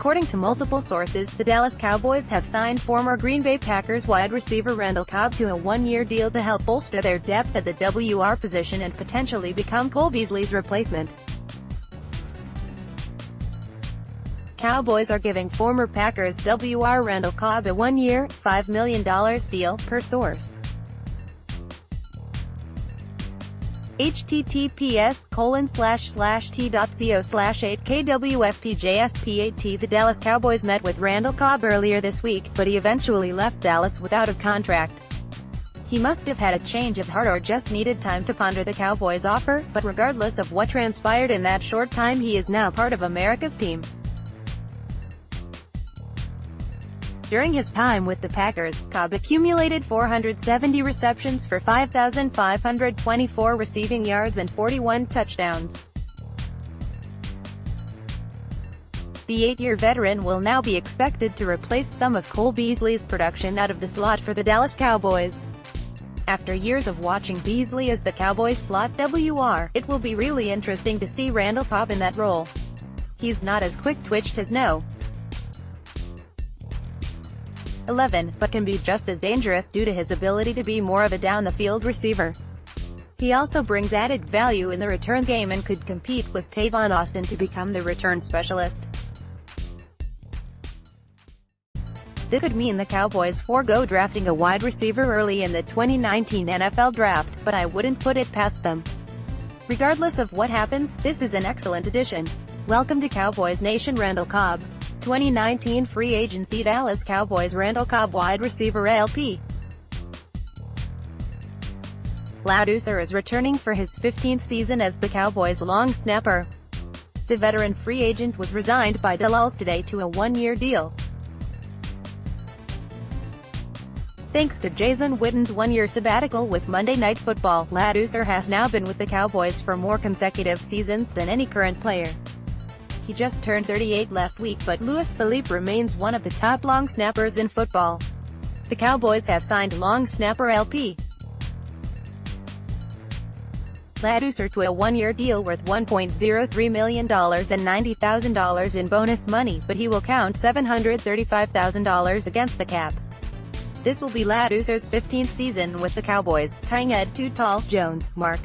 According to multiple sources, the Dallas Cowboys have signed former Green Bay Packers wide receiver Randall Cobb to a one-year deal to help bolster their depth at the WR position and potentially become Cole Beasley's replacement. Cowboys are giving former Packers WR Randall Cobb a one-year, $5 million deal, per source. https://t.co/8kwfpjsp8t The Dallas Cowboys met with Randall Cobb earlier this week, but he eventually left Dallas without a contract. He must have had a change of heart or just needed time to ponder the Cowboys' offer, but regardless of what transpired in that short time, he is now part of America's team. During his time with the Packers, Cobb accumulated 470 receptions for 5,524 receiving yards and 41 touchdowns. The 8-year veteran will now be expected to replace some of Cole Beasley's production out of the slot for the Dallas Cowboys. After years of watching Beasley as the Cowboys slot WR, it will be really interesting to see Randall Cobb in that role. He's not as quick-twitched as No. 11, but can be just as dangerous due to his ability to be more of a down-the-field receiver. He also brings added value in the return game and could compete with Tavon Austin to become the return specialist. This could mean the Cowboys forego drafting a wide receiver early in the 2019 NFL Draft, but I wouldn't put it past them. Regardless of what happens, this is an excellent addition. Welcome to Cowboys Nation. Randall Cobb, 2019 free agency. Dallas Cowboys Randall Cobb wide receiver LP. Ladouceur is returning for his 15th season as the Cowboys long snapper. The veteran free agent was resigned by Dallas today to a one-year deal. Thanks to Jason Witten's one-year sabbatical with Monday Night Football, Ladouceur has now been with the Cowboys for more consecutive seasons than any current player. He just turned 38 last week, but Louis Philippe remains one of the top long snappers in football. The Cowboys have signed long snapper LP Ladouceur to a one-year deal worth $1.03 million and $90,000 in bonus money, but he will count $735,000 against the cap. This will be Ladouceur's 15th season with the Cowboys, tying Ed Too Tall Jones' mark.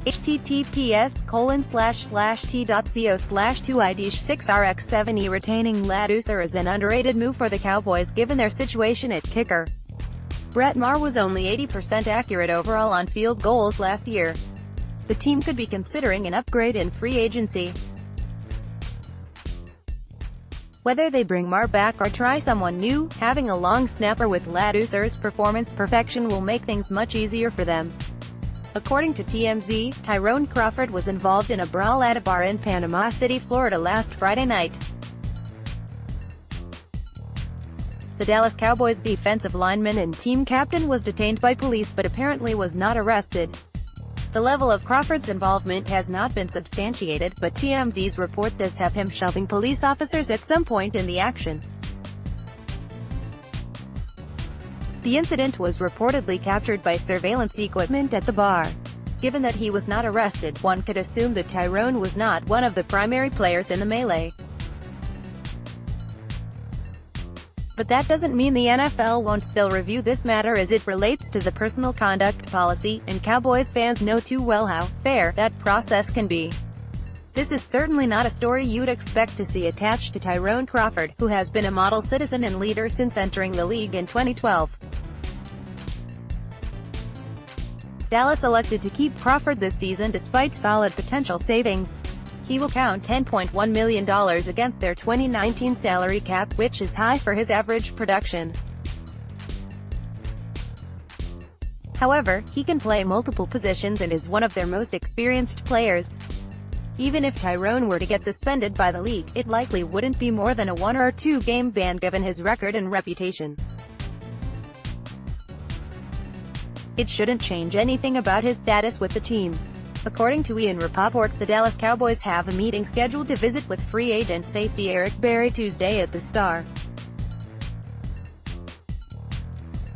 https://t.co/2id6rx7e Retaining Ladouceur is an underrated move for the Cowboys given their situation at kicker. Brett Maher was only 80% accurate overall on field goals last year. The team could be considering an upgrade in free agency. Whether they bring Maher back or try someone new, having a long snapper with Ladouceur's performance perfection will make things much easier for them. According to TMZ, Tyrone Crawford was involved in a brawl at a bar in Panama City, Florida last Friday night. The Dallas Cowboys defensive lineman and team captain was detained by police but apparently was not arrested. The level of Crawford's involvement has not been substantiated, but TMZ's report does have him shoving police officers at some point in the action. The incident was reportedly captured by surveillance equipment at the bar. Given that he was not arrested, one could assume that Tyrone was not one of the primary players in the melee. But that doesn't mean the NFL won't still review this matter as it relates to the personal conduct policy, and Cowboys fans know too well how fair that process can be. This is certainly not a story you'd expect to see attached to Tyrone Crawford, who has been a model citizen and leader since entering the league in 2012. Dallas elected to keep Crawford this season despite solid potential savings. He will count $10.1 million against their 2019 salary cap, which is high for his average production. However, he can play multiple positions and is one of their most experienced players. Even if Tyrone were to get suspended by the league, it likely wouldn't be more than a 1 or 2 game ban given his record and reputation. It shouldn't change anything about his status with the team. According to Ian Rapoport, the Dallas Cowboys have a meeting scheduled to visit with free agent safety Eric Berry Tuesday at the Star.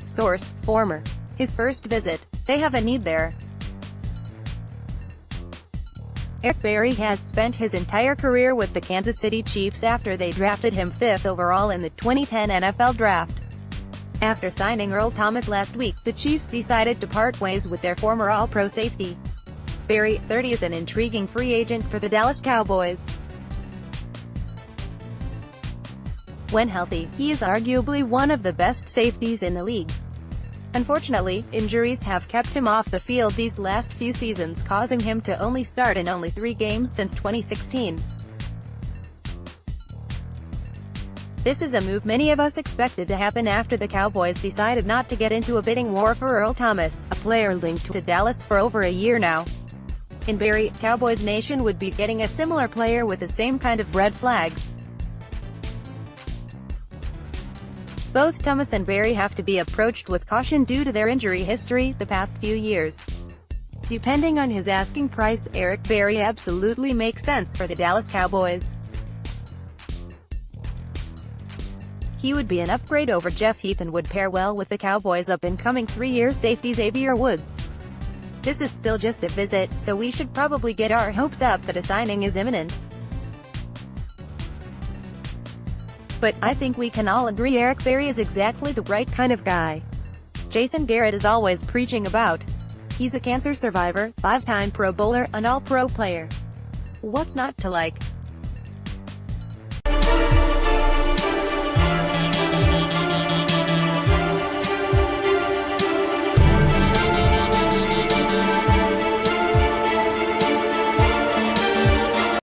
Source: former. His first visit. They have a need there. Eric Berry has spent his entire career with the Kansas City Chiefs after they drafted him 5th overall in the 2010 NFL Draft. After signing Earl Thomas last week, the Chiefs decided to part ways with their former All-Pro safety. Berry, 30, is an intriguing free agent for the Dallas Cowboys. When healthy, he is arguably one of the best safeties in the league. Unfortunately, injuries have kept him off the field these last few seasons, causing him to only start in only 3 games since 2016. This is a move many of us expected to happen after the Cowboys decided not to get into a bidding war for Earl Thomas, a player linked to Dallas for over a year now. In Berry, Cowboys Nation would be getting a similar player with the same kind of red flags. Both Thomas and Berry have to be approached with caution due to their injury history the past few years. Depending on his asking price, Eric Berry absolutely makes sense for the Dallas Cowboys. He would be an upgrade over Jeff Heath and would pair well with the Cowboys' up-and-coming 3-year safety Xavier Woods. This is still just a visit, so we should probably get our hopes up that a signing is imminent. But I think we can all agree Eric Berry is exactly the right kind of guy Jason Garrett is always preaching about. He's a cancer survivor, 5-time Pro Bowler, an All-Pro player. What's not to like?